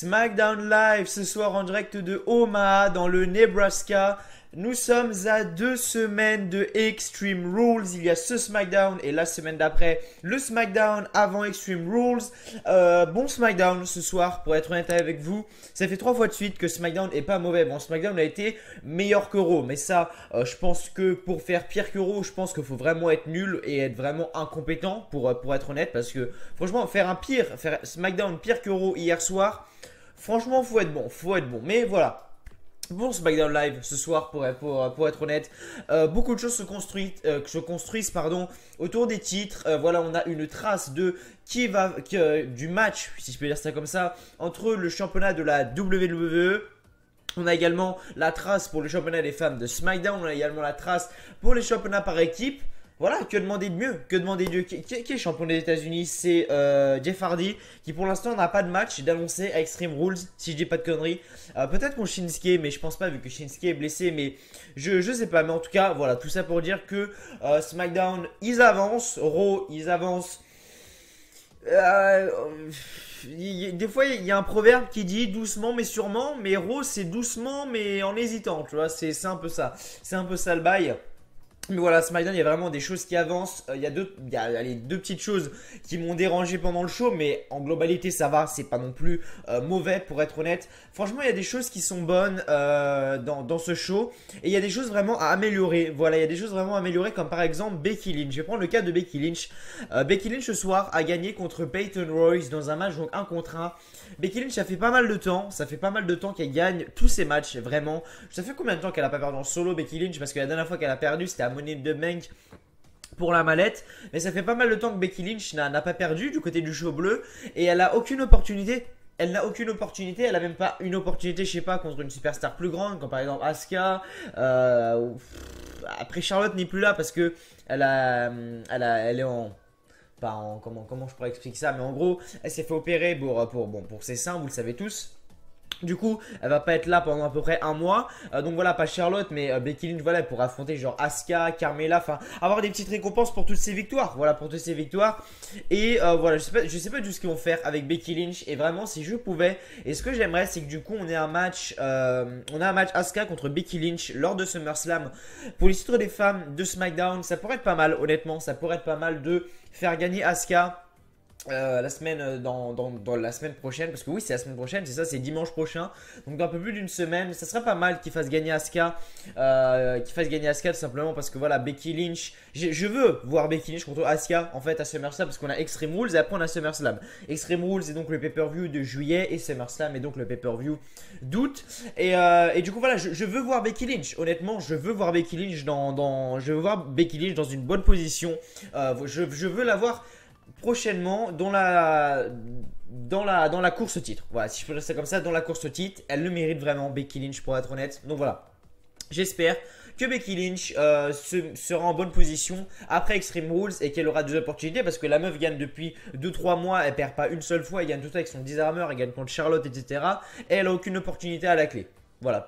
SmackDown Live ce soir en direct de Omaha dans le Nebraska. Nous sommes à 2 semaines de Extreme Rules. Il y a ce SmackDown et la semaine d'après le SmackDown avant Extreme Rules. Bon SmackDown ce soir pour être honnête avec vous. Ça fait 3 fois de suite que SmackDown est pas mauvais. Bon, SmackDown a été meilleur que Raw, mais ça je pense que pour faire pire que Raw, je pense qu'il faut vraiment être nul et être vraiment incompétent pour être honnête. Parce que franchement faire SmackDown pire que Raw hier soir, franchement faut être bon, mais voilà. Bon SmackDown Live ce soir pour être honnête, beaucoup de choses se construisent autour des titres. Voilà, on a une trace de du match, si je peux dire ça comme ça, entre le championnat de la WWE. On a également la trace pour le championnat des femmes de SmackDown. On a également la trace pour les championnats par équipe. Voilà, que demander de mieux? Que demander de mieux? Qui est champion des États-Unis? C'est Jeff Hardy, qui pour l'instant n'a pas de match d'annoncer à Extreme Rules, si je dis pas de conneries. Peut-être pour Shinsuke, mais je pense pas vu que Shinsuke est blessé, mais je sais pas. Mais en tout cas, voilà, tout ça pour dire que SmackDown, ils avancent, Raw, ils avancent. Des fois, il y a un proverbe qui dit doucement mais sûrement, mais Raw, c'est doucement mais en hésitant, tu vois, c'est un peu ça. C'est un peu ça le bail. Mais voilà, SmackDown, il y a vraiment des choses qui avancent. Il y a deux petites choses qui m'ont dérangé pendant le show, mais en globalité, ça va. C'est pas non plus mauvais, pour être honnête. Franchement, il y a des choses qui sont bonnes dans ce show. Et il y a des choses vraiment à améliorer. Voilà, il y a des choses vraiment à améliorer, comme par exemple Becky Lynch. Je vais prendre le cas de Becky Lynch. Becky Lynch, ce soir, a gagné contre Peyton Royce dans un match, donc 1 contre 1. Becky Lynch, ça fait pas mal de temps. Ça fait pas mal de temps qu'elle gagne tous ses matchs, vraiment. Ça fait combien de temps qu'elle a pas perdu en solo, Becky Lynch? Parce que la dernière fois qu'elle a perdu, c'était à Money in the Bank pour la mallette. Mais ça fait pas mal de temps que Becky Lynch n'a pas perdu du côté du show bleu. Et elle a aucune opportunité. Elle n'a aucune opportunité. Elle a même pas une opportunité, je sais pas, contre une superstar plus grande, comme par exemple Asuka. Après, Charlotte n'est plus là parce que elle est en... Pas en, comment je pourrais expliquer ça, mais en gros, elle s'est fait opérer pour ses seins, vous le savez tous. Du coup, elle va pas être là pendant à peu près 1 mois. Donc voilà, pas Charlotte, mais Becky Lynch, voilà, pour affronter genre Asuka, Carmella, enfin, avoir des petites récompenses pour toutes ces victoires. Voilà, pour toutes ces victoires. Et voilà, je sais pas du tout ce qu'ils vont faire avec Becky Lynch. Et vraiment, si je pouvais, et ce que j'aimerais, c'est que du coup, on a un match Asuka contre Becky Lynch lors de SummerSlam pour les titres des femmes de SmackDown. Ça pourrait être pas mal, honnêtement. Ça pourrait être pas mal de faire gagner Asuka. La semaine dans la semaine prochaine, parce que oui, c'est la semaine prochaine, c'est ça, c'est dimanche prochain, donc dans un peu plus d'une semaine. Ça serait pas mal qu'il fasse gagner Asuka, tout simplement parce que voilà, Becky Lynch, je veux voir Becky Lynch contre Asuka en fait à SummerSlam, parce qu'on a Extreme Rules et après on a SummerSlam. Extreme Rules est donc le pay-per-view de juillet et SummerSlam est donc le pay-per-view d'août. Et du coup voilà, je veux voir Becky Lynch. Honnêtement, je veux voir Becky Lynch je veux voir Becky Lynch dans une bonne position. Je veux la voir prochainement dans la course au titre. Voilà, si je peux dire ça comme ça, dans la course au titre, elle le mérite vraiment, Becky Lynch, pour être honnête. Donc voilà, j'espère que Becky Lynch sera en bonne position après Extreme Rules et qu'elle aura des opportunités, parce que la meuf gagne depuis 2-3 mois, elle perd pas une seule fois, elle gagne tout le temps avec son Disarmer, elle gagne contre Charlotte, etc. Et elle a aucune opportunité à la clé. Voilà,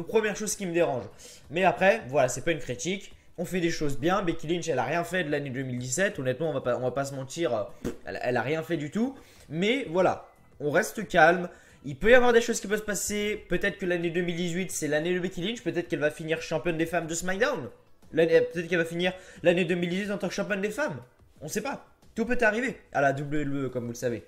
première chose qui me dérange. Mais après, voilà, c'est pas une critique. On fait des choses bien. Becky Lynch, elle a rien fait de l'année 2017. Honnêtement, on va pas se mentir. Elle a rien fait du tout. Mais voilà, on reste calme. Il peut y avoir des choses qui peuvent se passer. Peut-être que l'année 2018, c'est l'année de Becky Lynch. Peut-être qu'elle va finir championne des femmes de SmackDown. Peut-être qu'elle va finir l'année 2018 en tant que championne des femmes. On sait pas. Tout peut arriver à la WWE, comme vous le savez.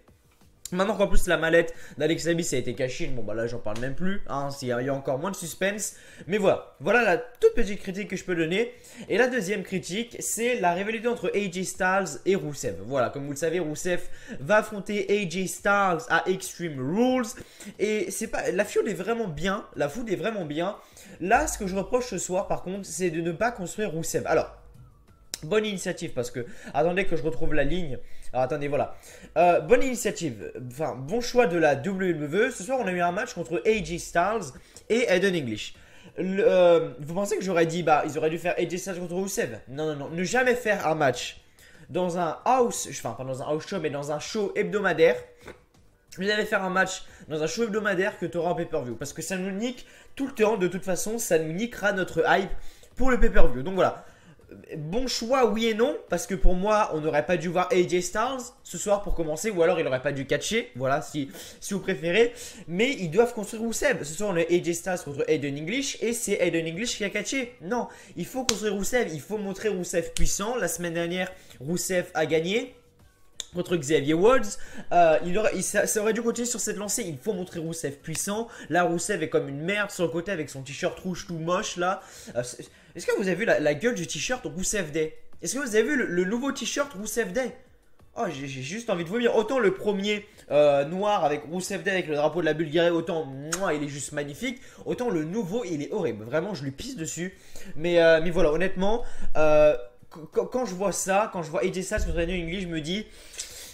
Maintenant qu'en plus la mallette d'Alexa Bliss a été cachée, bon bah là j'en parle même plus, hein, il y a encore moins de suspense. Mais voilà la toute petite critique que je peux donner. Et la deuxième critique, c'est la rivalité entre AJ Styles et Rusev. Voilà, comme vous le savez, Rusev va affronter AJ Styles à Extreme Rules. Et c'est pas, la feud est vraiment bien, Là, ce que je reproche ce soir par contre, c'est de ne pas construire Rusev. Alors, bonne initiative parce que, attendez que je retrouve la ligne. Alors attendez, voilà. Bonne initiative, enfin bon choix de la WWE. Ce soir on a eu un match contre AJ Styles et Aiden English. Vous pensez que j'aurais dit, bah ils auraient dû faire AJ Styles contre Rusev? Non, ne jamais faire un match dans un house, enfin pas dans un house show mais dans un show hebdomadaire. Vous allez faire un match dans un show hebdomadaire que tu auras en pay-per-view, parce que ça nous nique tout le temps, de toute façon ça nous niquera notre hype pour le pay-per-view. Donc voilà. bon choix, oui et non, parce que pour moi, on n'aurait pas dû voir AJ Styles ce soir pour commencer, ou alors il n'aurait pas dû catcher, voilà, si vous préférez. Mais ils doivent construire Rusev. Ce soir, on a AJ Styles contre Aiden English, et c'est Aiden English qui a catché. Non, il faut construire Rusev, il faut montrer Rusev puissant. La semaine dernière, Rusev a gagné contre Xavier Woods. Ça aurait dû continuer sur cette lancée. Il faut montrer Rusev puissant. Là, Rusev est comme une merde sur le côté avec son t-shirt rouge tout moche là. Est-ce que vous avez vu la gueule du t-shirt Rusev Day? Est-ce que vous avez vu le nouveau t-shirt Rusev Day? Oh, j'ai juste envie de vomir. Autant le premier noir avec Rusev Day avec le drapeau de la Bulgarie, autant il est juste magnifique. Autant le nouveau, il est horrible. Vraiment, je lui pisse dessus. Mais voilà, honnêtement, quand je vois ça, quand je vois AJ Styles contre Aiden English, je me dis,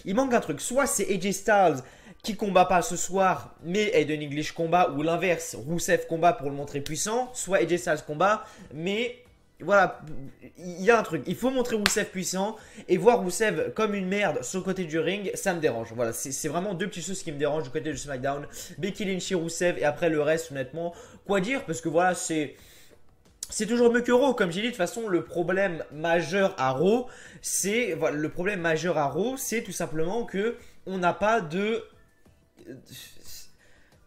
il manque un truc. Soit c'est AJ Styles qui combat pas ce soir, mais Aiden English combat, ou l'inverse, Rusev combat pour le montrer puissant. Soit AJ Styles combat, mais voilà, il y a un truc. Il faut montrer Rusev puissant, et voir Rusev comme une merde sur le côté du ring, ça me dérange. Voilà, c'est vraiment deux petites choses qui me dérangent du côté de SmackDown. Becky Lynch et Rusev, et après le reste, honnêtement, quoi dire? Parce que voilà, c'est toujours mieux que Raw, comme j'ai dit. De toute façon, le problème majeur à Raw, c'est tout simplement que on n'a pas de,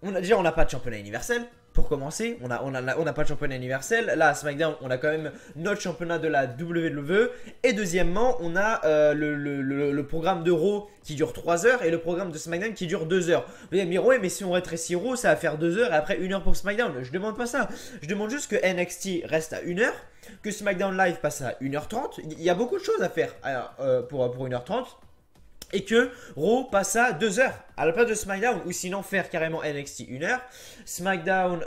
on n'a pas de championnat universel. Pour commencer, on n'a pas de championnat universel. Là, à SmackDown, on a quand même notre championnat de la WWE. Et deuxièmement, on a le programme de Raw qui dure 3 heures et le programme de SmackDown qui dure 2 heures. Vous allez me dire, ouais, mais si on rétrécit Raw, ça va faire 2 heures et après 1 heure pour SmackDown. Je demande pas ça. Je demande juste que NXT reste à 1 heure, que SmackDown Live passe à 1h30. Il y a beaucoup de choses à faire pour 1h30. Et que Raw passe à 2 heures à la place de SmackDown, ou sinon faire carrément NXT 1 heure, SmackDown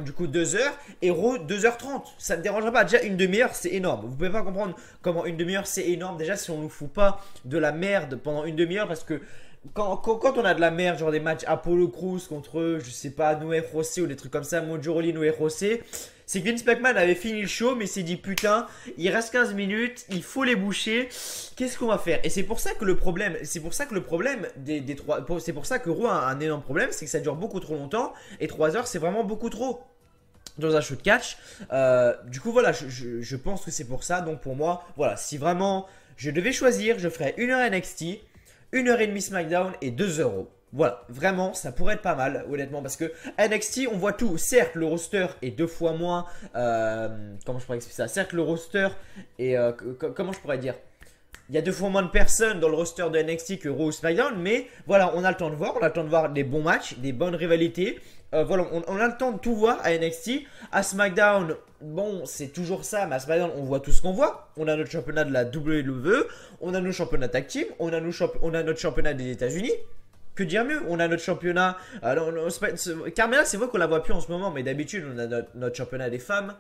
du coup 2 heures et Raw 2h30. Ça ne dérangerait pas. Déjà une demi-heure c'est énorme. Vous pouvez pas comprendre comment une demi-heure c'est énorme. Déjà si on nous fout pas de la merde pendant une demi-heure, parce que quand on a de la merde, genre des matchs Apollo Crews contre, je sais pas, Noé José ou des trucs comme ça, Mojo Rawley, Noé José, c'est que Vince McMahon avait fini le show, mais s'est dit putain, il reste 15 minutes, il faut les boucher, qu'est-ce qu'on va faire? Et c'est pour ça que le problème, c'est pour ça que Raw a un énorme problème, c'est que ça dure beaucoup trop longtemps, et 3 heures c'est vraiment beaucoup trop dans un show de catch. Du coup voilà, je pense que c'est pour ça. Donc pour moi, voilà, si vraiment je devais choisir, je ferais 1 heure NXT, 1h30 SmackDown et 2 euros. Voilà, vraiment, ça pourrait être pas mal, honnêtement, parce que NXT, on voit tout. Certes, le roster est 2 fois moins. Comment je pourrais expliquer ça? Certes, le roster est. Comment je pourrais dire? Il y a 2 fois moins de personnes dans le roster de NXT que Raw ou SmackDown, mais voilà, on a le temps de voir. On a le temps de voir des bons matchs, des bonnes rivalités. Voilà, on a le temps de tout voir à NXT. À SmackDown, bon, c'est toujours ça, mais à SmackDown, on voit tout ce qu'on voit. On a notre championnat de la WWE, on a nos championnats tag team, on a notre championnat des États-Unis. Que dire mieux? On a notre championnat. Carmela, c'est vrai qu'on la voit plus en ce moment, mais d'habitude, on a notre championnat des femmes.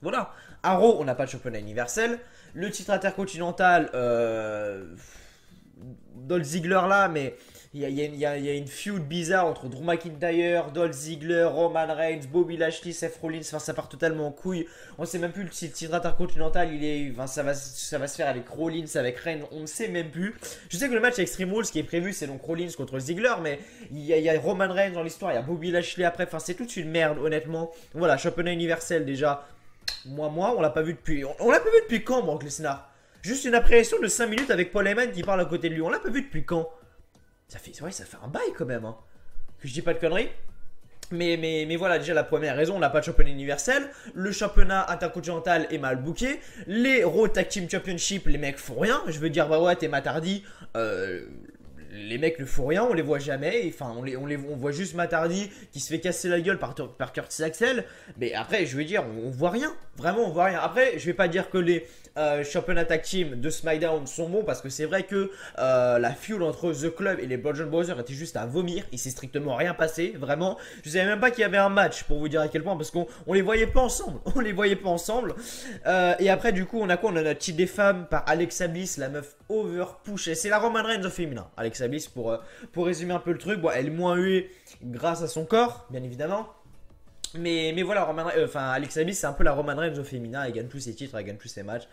Voilà. À Raw, on n'a pas de championnat universel. Le titre intercontinental, Dolph Ziggler là, mais il y a une feud bizarre entre Drew McIntyre, Dolph Ziggler, Roman Reigns, Bobby Lashley, Seth Rollins. Enfin, ça part totalement en couille. On ne sait même plus si le titre intercontinental, ça va se faire avec Rollins, avec Reigns. On ne sait même plus. Je sais que le match Extreme Rules qui est prévu, c'est donc Rollins contre Ziggler, mais il y a Roman Reigns dans l'histoire, il y a Bobby Lashley après. Enfin, c'est toute une merde, honnêtement. Voilà, championnat universel déjà. On l'a pas vu depuis. On l'a pas vu depuis quand, Brock Lesnar? Juste une appréciation de 5 minutes avec Paul Heyman qui parle à côté de lui. On l'a pas vu depuis quand? C'est vrai, ça fait un bail quand même, hein. Que je dis pas de conneries. Mais voilà, déjà la première raison, on n'a pas de championnat universel. Le championnat intercontinental est mal booké. Les Raw Tag Team Championship, les mecs font rien. Je veux dire, bah ouais, t'es Matt Hardy. Les mecs ne font rien, on les voit jamais. Enfin, on voit juste Matt Hardy qui se fait casser la gueule par Curtis Axel. Mais après, je veux dire, on voit rien. Vraiment, on voit rien. Après, je vais pas dire que les championnats tag team de SmackDown sont bons, parce que c'est vrai que la feud entre The Club et les Bludgeon Brothers était juste à vomir. Il s'est strictement rien passé. Vraiment, je savais même pas qu'il y avait un match, pour vous dire à quel point, parce qu'on les voyait pas ensemble. On les voyait pas ensemble. Et après, du coup, on a quoi? On a notre titre des femmes par Alexa Bliss, la meuf over push. C'est la Roman Reigns au féminin. Alexa Bliss, pour résumer un peu le truc, bon, elle est moins huée grâce à son corps, bien évidemment. Mais voilà, Alexa Bliss, c'est un peu la Roman Reigns au féminin. Elle gagne tous ses titres, elle gagne tous ses matchs.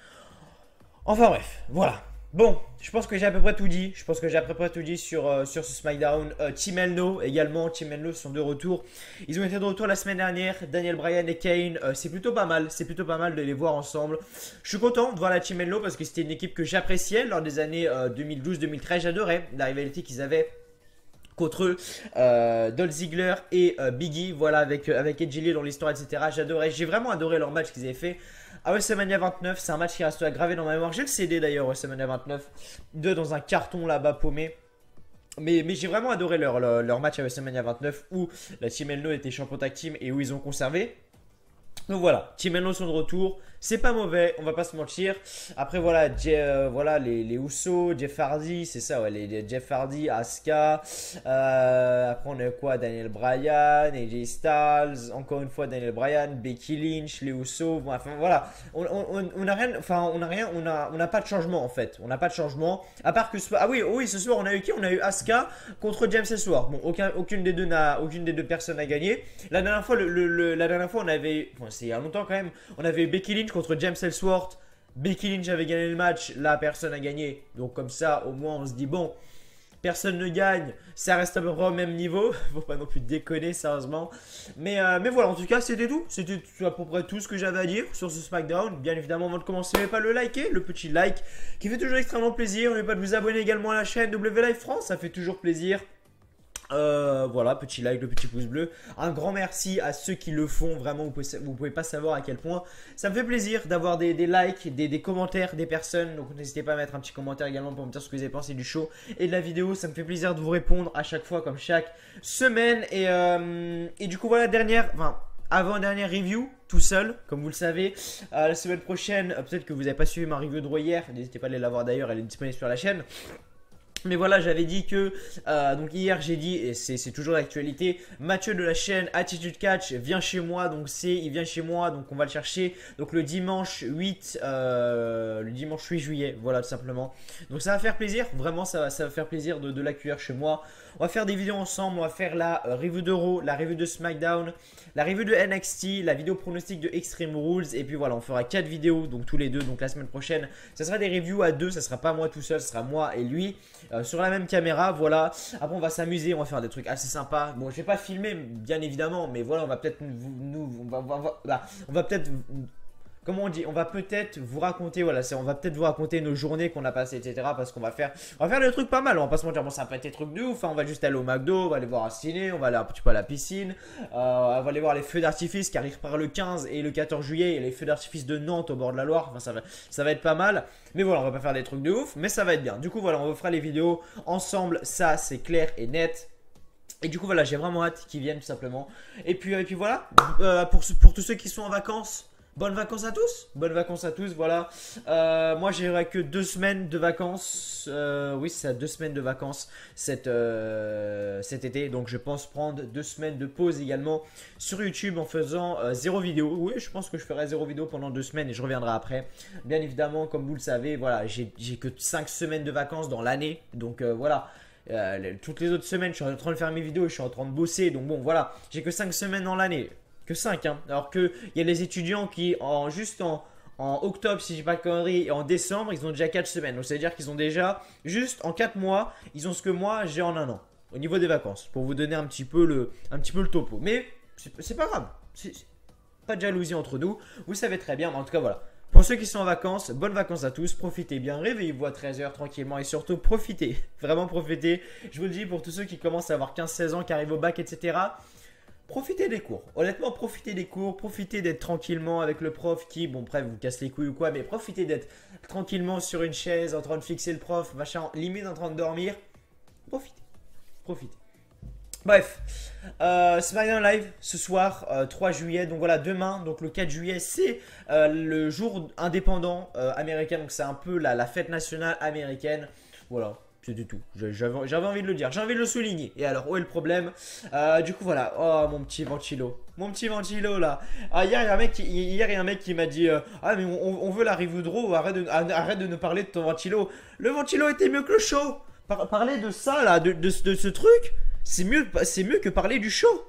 Enfin bref, voilà. Bon, je pense que j'ai à peu près tout dit. Je pense que j'ai à peu près tout dit sur ce SmackDown. Team Elno également. Team Elno sont de retour. Ils ont été de retour la semaine dernière. Daniel Bryan et Kane. C'est plutôt pas mal. C'est plutôt pas mal de les voir ensemble. Je suis content de voir la Team Elno parce que c'était une équipe que j'appréciais lors des années 2012-2013. J'adorais la rivalité qu'ils avaient contre eux, Dolph Ziggler et Biggie, voilà, avec Edge Lee dans l'histoire, etc. J'adorais, j'ai vraiment adoré leur match qu'ils avaient fait à WrestleMania 29. C'est un match qui restera gravé dans ma mémoire. J'ai le CD d'ailleurs, WrestleMania 29, dans un carton là-bas paumé. Mais j'ai vraiment adoré leur match à WrestleMania 29 où la Team Elno était champion tag team et où ils ont conservé. Donc voilà, Team Elno sont de retour. C'est pas mauvais, on va pas se mentir. Après voilà, voilà les Usos, Jeff Hardy, c'est ça, ouais, les Jeff Hardy, Asuka. Après on a quoi? Daniel Bryan, AJ Styles, encore une fois Daniel Bryan, Becky Lynch, les Usos. Bon, enfin voilà, on a rien, enfin on a pas de changement en fait. On n'a pas de changement. À part que ah oui, ce soir on a eu qui? On a eu Asuka contre James Ellsworth. Bon, aucune des deux personnes n'a gagné. La dernière fois, la dernière fois on avait, enfin, c'est il y a longtemps quand même, on avait eu Becky Lynch contre James Ellsworth. Becky Lynch avait gagné le match, là personne n'a gagné. Donc comme ça au moins on se dit bon, personne ne gagne, ça reste à peu près au même niveau. Faut pas non plus déconner sérieusement. Mais voilà, en tout cas c'était tout. C'était à peu près tout ce que j'avais à dire sur ce SmackDown. Bien évidemment avant de commencer, n'oubliez pas de le liker, le petit like qui fait toujours extrêmement plaisir. N'oubliez pas de vous abonner également à la chaîne W Live France, ça fait toujours plaisir. Voilà, petit like, le petit pouce bleu. Un grand merci à ceux qui le font. Vraiment, vous pouvez pas savoir à quel point ça me fait plaisir d'avoir des likes, des commentaires des personnes. Donc n'hésitez pas à mettre un petit commentaire également pour me dire ce que vous avez pensé du show et de la vidéo. Ça me fait plaisir de vous répondre à chaque fois, comme chaque semaine. Et du coup, voilà, avant-dernière review, tout seul, comme vous le savez. La semaine prochaine, peut-être que vous n'avez pas suivi ma review de Raw hier. N'hésitez pas à aller la voir d'ailleurs, elle est disponible sur la chaîne. Mais voilà, j'avais dit que, donc hier j'ai dit, et c'est toujours l'actualité, Mathieu de la chaîne Attitude Catch vient chez moi, donc il vient chez moi, donc on va le chercher, donc le dimanche 8 juillet, voilà tout simplement. Donc ça va faire plaisir, vraiment ça va faire plaisir de l'accueillir chez moi. On va faire des vidéos ensemble, on va faire la review de Raw, la review de SmackDown, la review de NXT, la vidéo pronostic de Extreme Rules, et puis voilà, on fera 4 vidéos, donc tous les deux, donc la semaine prochaine, ça sera des reviews à deux, ça sera pas moi tout seul, ça sera moi et lui. Sur la même caméra, voilà. Après on va s'amuser, on va faire des trucs assez sympas. Bon, je vais pas filmer bien évidemment, mais voilà, on va peut-être on va peut-être, comment on dit, on va peut-être vous raconter, voilà, on va peut-être vous raconter nos journées qu'on a passées, etc. Parce qu'on va faire des trucs pas mal, on va pas se mentir, bon ça va pas être des trucs de ouf, hein. On va juste aller au McDo, on va aller voir un ciné, on va aller un petit peu à la piscine, on va aller voir les feux d'artifice qui arrivent par le 15 et le 14 juillet, et les feux d'artifice de Nantes au bord de la Loire, enfin ça va être pas mal. Mais voilà, on va pas faire des trucs de ouf, mais ça va être bien. Du coup voilà, on vous fera les vidéos ensemble, ça c'est clair et net. Et du coup voilà, j'ai vraiment hâte qu'ils viennent tout simplement. Et puis voilà, pour tous ceux qui sont en vacances, bonnes vacances à tous. Bonnes vacances à tous, voilà. Moi j'aurai que 2 semaines de vacances. Oui c'est ça, 2 semaines de vacances cet été. Donc je pense prendre 2 semaines de pause également sur YouTube en faisant 0 vidéo. Oui, je pense que je ferai 0 vidéo pendant 2 semaines et je reviendrai après. Bien évidemment, comme vous le savez, voilà, j'ai que 5 semaines de vacances dans l'année. Donc voilà. Toutes les autres semaines, je suis en train de faire mes vidéos, je suis en train de bosser. Donc bon, voilà, j'ai que 5 semaines dans l'année. Que 5, hein. Alors qu'il y a les étudiants qui, juste en octobre, si j'ai pas de conneries, et en décembre, ils ont déjà 4 semaines. Donc ça veut dire qu'ils ont déjà, juste en 4 mois, ils ont ce que moi j'ai en un an. Au niveau des vacances. Pour vous donner un petit peu le topo. Mais c'est pas grave. Pas de jalousie entre nous. Vous savez très bien. Mais en tout cas, voilà. Pour ceux qui sont en vacances, bonnes vacances à tous, profitez bien, réveillez-vous à 13 h tranquillement et surtout profitez, vraiment profitez. Je vous le dis pour tous ceux qui commencent à avoir 15-16 ans, qui arrivent au bac, etc. Profitez des cours, honnêtement profitez des cours, profitez d'être tranquillement avec le prof qui, bon bref, vous casse les couilles ou quoi, mais profitez d'être tranquillement sur une chaise en train de fixer le prof, machin, limite en train de dormir. Profitez. Bref, SmackDown Live ce soir, 3 juillet, donc voilà, demain, donc le 4 juillet, c'est le jour indépendant américain, donc c'est un peu la fête nationale américaine, voilà. C'était tout, j'avais envie de le dire, j'ai envie de le souligner. Et alors, où est le problème? Du coup, voilà, oh mon petit ventilo là. Hier, il y a un mec qui m'a dit ah, mais on veut la review de Raw, arrête de nous parler de ton ventilo. Le ventilo était mieux que le show. Parler de ça là, de ce truc, c'est mieux que parler du show.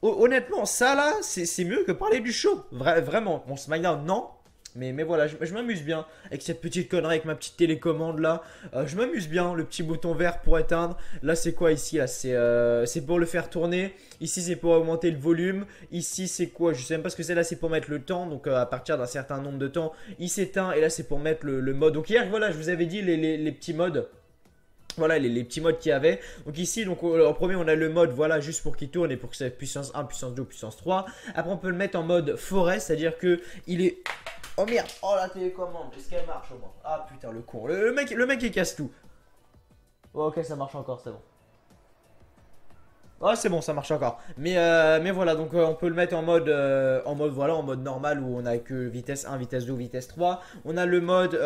Honnêtement, ça là, c'est mieux que parler du show. Vraiment, mon SmackDown, non. Mais voilà, je m'amuse bien avec cette petite connerie, avec ma petite télécommande là. Je m'amuse bien, le petit bouton vert pour éteindre. Là, c'est quoi ici? Là, c'est pour le faire tourner. Ici, c'est pour augmenter le volume. Ici, c'est quoi? Je sais même pas ce que c'est. Là, c'est pour mettre le temps. Donc, à partir d'un certain nombre de temps, il s'éteint. Et là, c'est pour mettre le mode. Donc, hier, voilà, je vous avais dit les petits modes. Voilà les petits modes qu'il y avait. Donc ici, donc en premier, on a le mode, voilà, juste pour qu'il tourne et pour que ça puissance 1, puissance 2, puissance 3. Après, on peut le mettre en mode forêt, c'est-à-dire que il est... Oh merde, oh la télécommande, est-ce qu'elle marche au moins? Ah putain, le con, le mec il casse tout. Oh, ok, ça marche encore, c'est bon. Ah c'est bon, ça marche encore. Mais voilà, donc on peut le mettre voilà, en mode normal où on a que vitesse 1, vitesse 2, vitesse 3. On a le mode,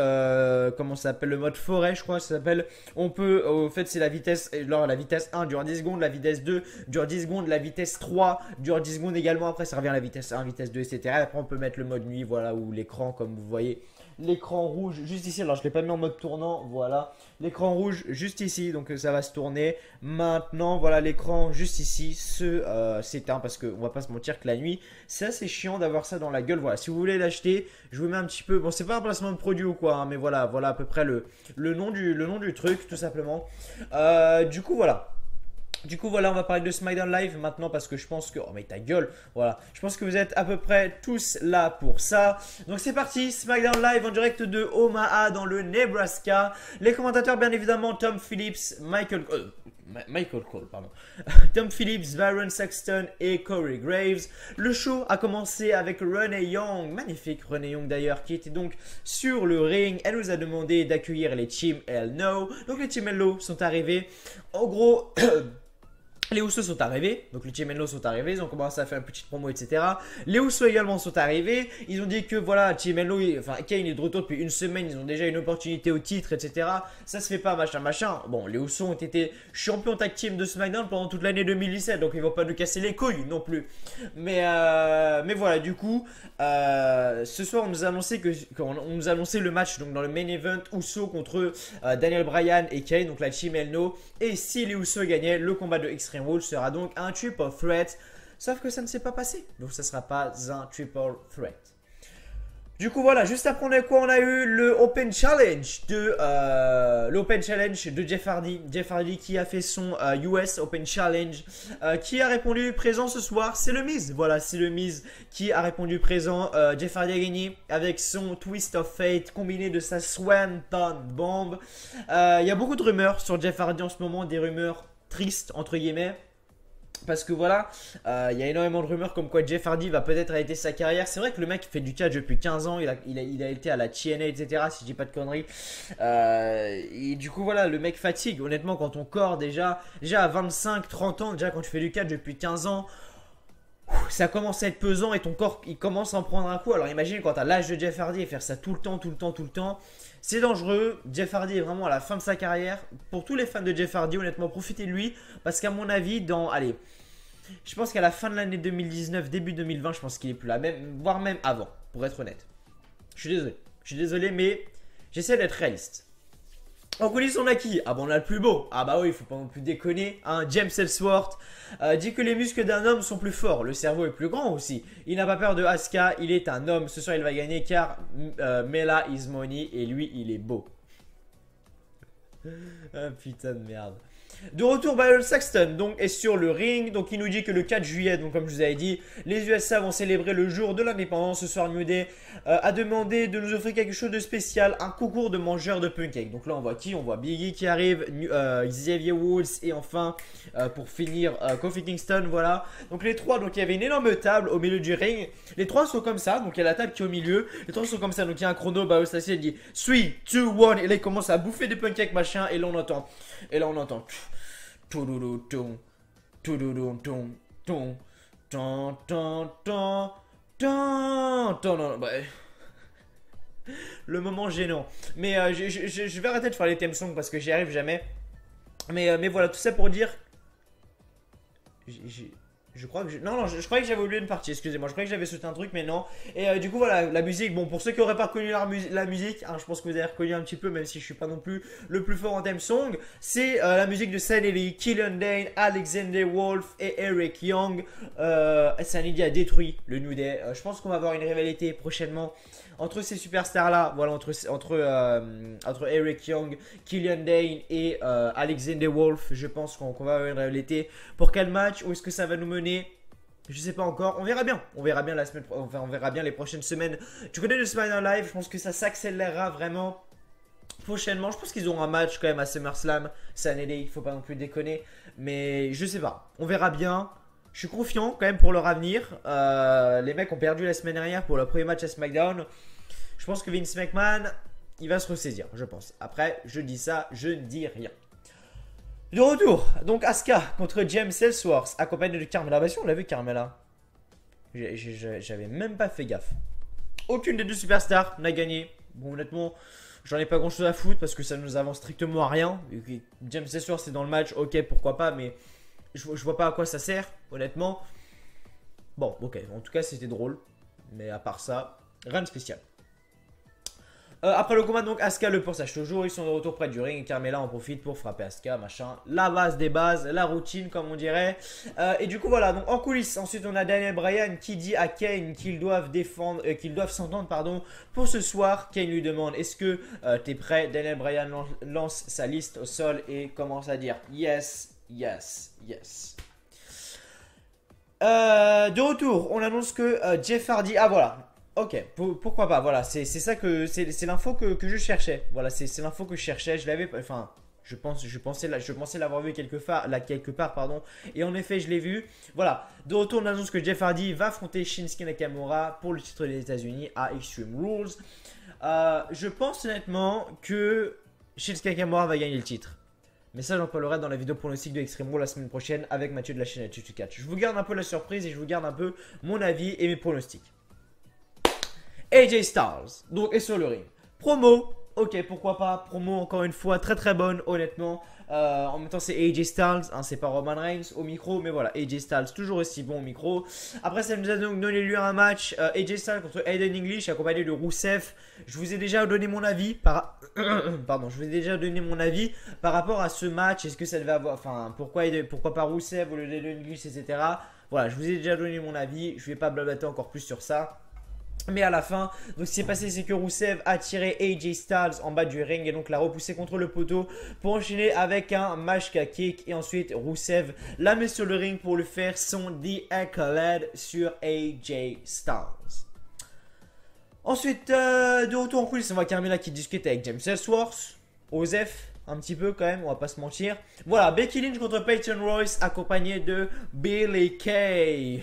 comment ça s'appelle? Le mode forêt, je crois, ça s'appelle. On peut, au fait, c'est la vitesse, alors la vitesse 1 dure 10 secondes, la vitesse 2 dure 10 secondes, la vitesse 3 dure 10 secondes également. Après, ça revient à la vitesse 1, vitesse 2, etc. Après, on peut mettre le mode nuit, voilà, où l'écran, comme vous voyez, l'écran rouge juste ici. Alors, je ne l'ai pas mis en mode tournant, voilà. L'écran rouge juste ici, donc ça va se tourner. Maintenant, voilà, l'écran juste ici s'éteint parce qu'on va pas se mentir que la nuit, c'est assez chiant d'avoir ça dans la gueule. Voilà, si vous voulez l'acheter, je vous mets un petit peu. Bon, c'est pas un placement de produit ou quoi, hein, mais voilà, voilà à peu près le nom du truc, tout simplement. Du coup, voilà. Du coup, voilà, on va parler de SmackDown Live maintenant parce que je pense que... Oh, mais ta gueule, voilà. Je pense que vous êtes à peu près tous là pour ça. Donc, c'est parti, SmackDown Live en direct de Omaha dans le Nebraska. Les commentateurs, bien évidemment, Tom Phillips, Michael Cole, pardon. Tom Phillips, Byron Saxton et Corey Graves. Le show a commencé avec Renee Young, magnifique Renee Young d'ailleurs, qui était donc sur le ring. Elle nous a demandé d'accueillir les Team Hell Donc, les Team Hell sont arrivés. En gros... Les Usos sont arrivés, donc les Team Hell sont arrivés, ils ont commencé à faire une petite promo, etc. Les Usos également sont arrivés, ils ont dit que voilà, Team Hell, enfin Kane est de retour depuis une semaine, ils ont déjà une opportunité au titre, etc. Ça se fait pas, machin, machin. Bon, les Usos ont été champions tag team de SmackDown pendant toute l'année 2017, donc ils vont pas nous casser les couilles non plus. Mais voilà, du coup, ce soir on nous a annoncé le match donc dans le main event Usos contre Daniel Bryan et Kane, donc la Team Hell. Et si les Usos gagnaient, le combat de Extreme Rules sera donc un triple threat. Sauf que ça ne s'est pas passé. Donc ça ne sera pas un triple threat. Du coup voilà, juste après on a eu le Open Challenge de Jeff Hardy. Jeff Hardy qui a fait son US Open Challenge, qui a répondu présent ce soir. C'est le Miz, voilà, c'est le Miz qui a répondu présent. Jeff Hardy a gagné avec son Twist of Fate combiné de sa Swanton Bomb. Il y a beaucoup de rumeurs sur Jeff Hardy en ce moment, des rumeurs tristes entre guillemets. Parce que voilà, il y a énormément de rumeurs comme quoi Jeff Hardy va peut-être arrêter sa carrière. C'est vrai que le mec fait du catch depuis 15 ans, il a été à la TNA, etc. Si je dis pas de conneries. Et du coup, voilà, le mec fatigue. Honnêtement, quand ton corps, déjà à 25-30 ans, déjà quand tu fais du catch depuis 15 ans, ça commence à être pesant et ton corps, il commence à en prendre un coup. Alors imagine quand tu as l'âge de Jeff Hardy et faire ça tout le temps. C'est dangereux. Jeff Hardy est vraiment à la fin de sa carrière. Pour tous les fans de Jeff Hardy, honnêtement, profitez de lui. Parce qu'à mon avis, je pense qu'à la fin de l'année 2019, début 2020, je pense qu'il est plus là. Voire même avant, pour être honnête. Je suis désolé, mais j'essaie d'être réaliste. En coulisses, on a qui? Ah bah on a le plus beau. Ah bah oui, il faut pas non plus déconner. Hein. James Ellsworth dit que les muscles d'un homme sont plus forts. Le cerveau est plus grand aussi. Il n'a pas peur de Asuka. Il est un homme. Ce soir, il va gagner car Mela is money et lui, il est beau. Ah putain de merde. De retour, Byron Saxton donc, est sur le ring. Donc il nous dit que le 4 juillet, donc comme je vous avais dit, les USA vont célébrer le jour de l'indépendance. Ce soir, New Day a demandé de nous offrir quelque chose de spécial, un concours de mangeurs de pancakes. Donc là on voit qui? On voit Biggie qui arrive, Xavier Woods et enfin pour finir Kofi Kingston. Voilà, donc les trois, donc il y avait une énorme table au milieu du ring. Les trois sont comme ça, donc il y a la table qui est au milieu. Les trois sont comme ça, donc il y a un chrono. Byron Saxton dit 3, 2, 1 et là il commence à bouffer des pancakes machin. Et là on entend le moment gênant. Mais je vais arrêter de faire les theme songs parce que j'y arrive jamais. Mais voilà, tout ça pour dire Je croyais que j'avais oublié une partie, excusez-moi, je croyais que j'avais sauté un truc, mais non. Et du coup, voilà, la musique, bon, pour ceux qui n'auraient pas reconnu la musique, hein, je pense que vous avez reconnu un petit peu, même si je suis pas non plus le plus fort en theme song, c'est la musique de Sanity, Killian Dane, Alexander Wolf et Eric Young. Sanity a détruit le New Day. Je pense qu'on va avoir une rivalité prochainement entre ces superstars là, voilà, entre Eric Young, Killian Dane et Alexander Wolf. Je pense qu'on va avoir une rivalité. Pour quel match? Où est-ce que ça va nous mener? Je sais pas encore, on verra bien. On verra bien la semaine, enfin, on verra bien les prochaines semaines. Du côté de SmackDown Live, je pense que ça s'accélérera vraiment prochainement. Je pense qu'ils auront un match quand même à SummerSlam. C'est un il faut pas non plus déconner. Mais je sais pas, on verra bien. Je suis confiant quand même pour leur avenir. Les mecs ont perdu la semaine dernière pour le premier match à SmackDown. Je pense que Vince McMahon, il va se ressaisir, je pense. Après, je dis ça, je ne dis rien. De retour, donc Asuka contre James Ellsworth, accompagné de Carmella. Bah si, on l'a vu Carmella. J'avais même pas fait gaffe. Aucune des deux superstars n'a gagné. Bon, honnêtement, j'en ai pas grand chose à foutre parce que ça nous avance strictement à rien. James Ellsworth est dans le match, ok, pourquoi pas, mais je vois pas à quoi ça sert, honnêtement. Bon, ok, en tout cas, c'était drôle. Mais à part ça, rien de spécial. Après le combat, donc Asuka le poursuit toujours. Ils sont de retour près du ring. Et Carmella en profite pour frapper Asuka, machin. La base des bases, la routine, comme on dirait. Et du coup, voilà. Donc en coulisses, ensuite, on a Daniel Bryan qui dit à Kane qu'ils doivent s'entendre, pardon, pour ce soir. Kane lui demande: est-ce que t'es prêt? Daniel Bryan lance sa liste au sol et commence à dire yes, yes, yes. De retour, on annonce que Jeff Hardy. Ah voilà. Ok, pourquoi pas, voilà, c'est ça que c'est l'info que je cherchais. Voilà, c'est l'info que je cherchais. Je l'avais, enfin, je pensais l'avoir vu quelque part, pardon. Et en effet, je l'ai vu. Voilà, de retour, on annonce que Jeff Hardy va affronter Shinsuke Nakamura pour le titre des États-Unis à Extreme Rules. Je pense honnêtement que Shinsuke Nakamura va gagner le titre. Mais ça, j'en parlerai dans la vidéo pronostic de Extreme Rules la semaine prochaine avec Mathieu de la chaîne Attitude Catch. Je vous garde un peu la surprise et je vous garde un peu mon avis et mes pronostics. AJ Styles, donc, est sur le ring. Promo, ok, pourquoi pas. Promo, encore une fois, très très bonne, honnêtement. En même temps, c'est AJ Styles, hein, c'est pas Roman Reigns au micro, mais voilà, AJ Styles, toujours aussi bon au micro. Après, ça nous a donc donné lieu à un match AJ Styles contre Aiden English, accompagné de Rusev. Je vous ai déjà donné mon avis Pardon, je vous ai déjà donné mon avis par rapport à ce match. Est-ce que ça devait avoir. Enfin, pourquoi pas Rusev au lieu d'Aiden English, etc. Voilà, je vous ai déjà donné mon avis. Je vais pas blablater encore plus sur ça. Mais à la fin, donc ce qui s'est passé, c'est que Rusev a tiré AJ Styles en bas du ring et donc l'a repoussé contre le poteau pour enchaîner avec un Mashka Kick. Et ensuite, Rusev l'a mis sur le ring pour lui faire son The Accolade sur AJ Styles. Ensuite, de retour en coulisses, on voit Carmella qui discute avec James Ellsworth, Osef, un petit peu quand même, on va pas se mentir. Voilà, Becky Lynch contre Peyton Royce accompagné de Billie Kay.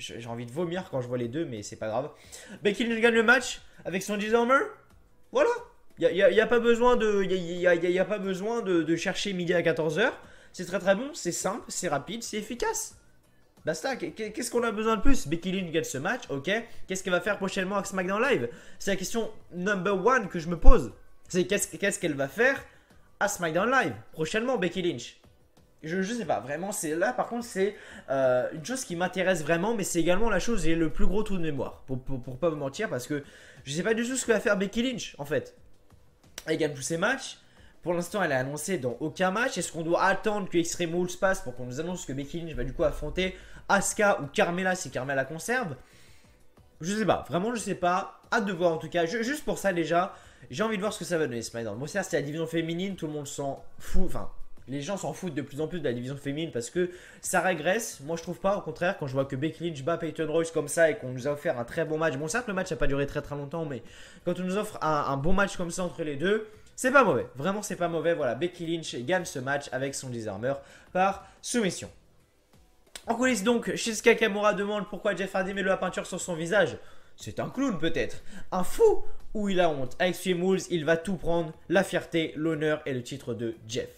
J'ai envie de vomir quand je vois les deux, mais c'est pas grave. Becky Lynch gagne le match avec son Disarmer. Voilà. Il n'y a pas besoin de chercher midi à 14h. C'est très très bon, c'est simple, c'est rapide, c'est efficace. Basta, qu'est-ce qu'on a besoin de plus? Becky Lynch gagne ce match, ok. Qu'est-ce qu'elle va faire prochainement avec SmackDown Live? C'est la question number one que je me pose. C'est qu'est-ce qu'elle va faire à SmackDown Live prochainement, Becky Lynch? Je sais pas, vraiment, c'est là par contre, c'est une chose qui m'intéresse vraiment, mais c'est également la chose, j'ai le plus gros trou de mémoire, pour pas vous mentir, parce que je sais pas du tout ce que va faire Becky Lynch en fait. Elle gagne tous ses matchs, pour l'instant elle est annoncée dans aucun match. Est-ce qu'on doit attendre que Extreme Rules passe pour qu'on nous annonce que Becky Lynch va du coup affronter Asuka ou Carmella si Carmella conserve? Je sais pas, vraiment je sais pas, hâte de voir en tout cas, juste pour ça déjà, j'ai envie de voir ce que ça va donner SmackDown. Moi c'est la division féminine, tout le monde s'en fout, enfin... Les gens s'en foutent de plus en plus de la division féminine parce que ça régresse. Moi, je trouve pas. Au contraire, quand je vois que Becky Lynch bat Peyton Royce comme ça et qu'on nous a offert un très bon match. Bon, certes, le match n'a pas duré très très longtemps, mais quand on nous offre un bon match comme ça entre les deux, c'est pas mauvais. Vraiment, c'est pas mauvais. Voilà, Becky Lynch gagne ce match avec son Disarmer par soumission. En coulisses, donc, Shinsuke Nakamura demande pourquoi Jeff Hardy met de la peinture sur son visage. C'est un clown peut-être, un fou ou il a honte. Avec Extreme Rules, il va tout prendre, la fierté, l'honneur et le titre de Jeff.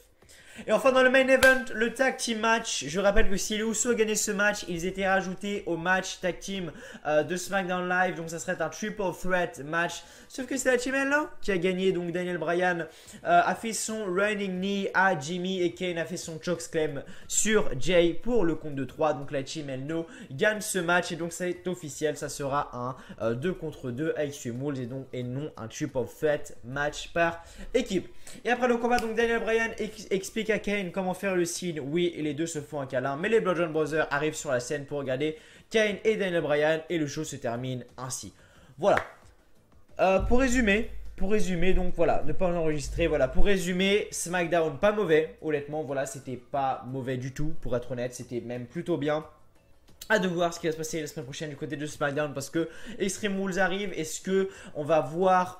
Et enfin dans le main event, le tag team match. Je rappelle que si les Usos gagnaient ce match, ils étaient rajoutés au match tag team de SmackDown Live. Donc ça serait un triple threat match. Sauf que c'est la team là qui a gagné. Donc Daniel Bryan a fait son running knee à Jimmy et Kane a fait son chokeslam sur Jay pour le compte de 3. Donc la team No gagne ce match et donc c'est officiel. Ça sera un 2 contre 2 avec Extreme Rules et non un triple threat match par équipe. Et après le combat, donc Daniel Bryan explique à Kane comment faire le signe. Oui, et les deux se font un câlin. Mais les Bludgeon Brothers arrivent sur la scène pour regarder Kane et Daniel Bryan. Et le show se termine ainsi. Voilà. Pour résumer, donc voilà, ne pas enregistrer. Voilà, pour résumer, SmackDown pas mauvais. Honnêtement, voilà, c'était pas mauvais du tout. Pour être honnête, c'était même plutôt bien. Hâte de voir ce qui va se passer la semaine prochaine du côté de SmackDown parce que Extreme Rules arrive. Est-ce que on va voir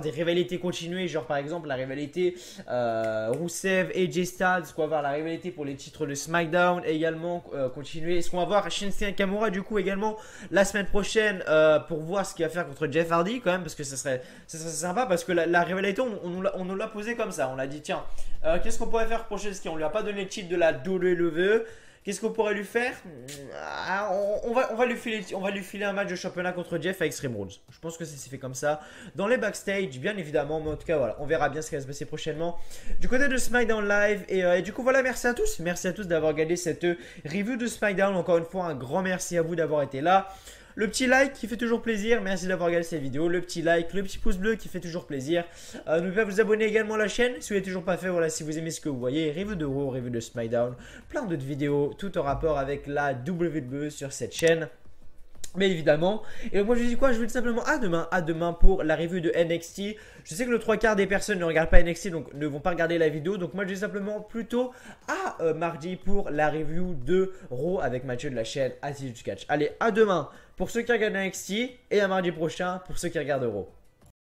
des rivalités continuer, genre par exemple la rivalité Rusev et Jay Styles, est-ce qu'on va voir la rivalité pour les titres de SmackDown également continuer, est-ce qu'on va voir Shinsuke Nakamura du coup également la semaine prochaine pour voir ce qu'il va faire contre Jeff Hardy quand même, parce que ça serait sympa parce que la rivalité on nous l'a posé comme ça, on l'a dit tiens qu'est-ce qu'on pourrait faire pour Shinsuke, on lui a pas donné le titre de la WWE. Qu'est-ce qu'on pourrait lui faire? on va lui filer un match de championnat contre Jeff à Extreme Rules. Je pense que c'est fait comme ça. Dans les backstage, bien évidemment. Mais en tout cas, voilà, on verra bien ce qui va se passer prochainement du côté de SmackDown Live. Et du coup, voilà, merci à tous. Merci à tous d'avoir regardé cette review de SmackDown. Encore une fois, un grand merci à vous d'avoir été là. Le petit like qui fait toujours plaisir, merci d'avoir regardé cette vidéo. Le petit like, le petit pouce bleu qui fait toujours plaisir. N'oubliez pas de vous abonner également à la chaîne si vous n'avez toujours pas fait. Voilà, si vous aimez ce que vous voyez, review de Raw, review de SmackDown, plein d'autres vidéos, tout en rapport avec la WWE sur cette chaîne. Mais évidemment, et moi je vous dis quoi, je vous dis simplement à demain pour la review de NXT. Je sais que le 3/4 des personnes ne regardent pas NXT, donc ne vont pas regarder la vidéo. Donc moi je dis simplement plutôt à mardi pour la review de Raw avec Mathieu de la chaîne Attitude Catch. Allez, à demain pour ceux qui regardent NXT et à mardi prochain pour ceux qui regardent Raw.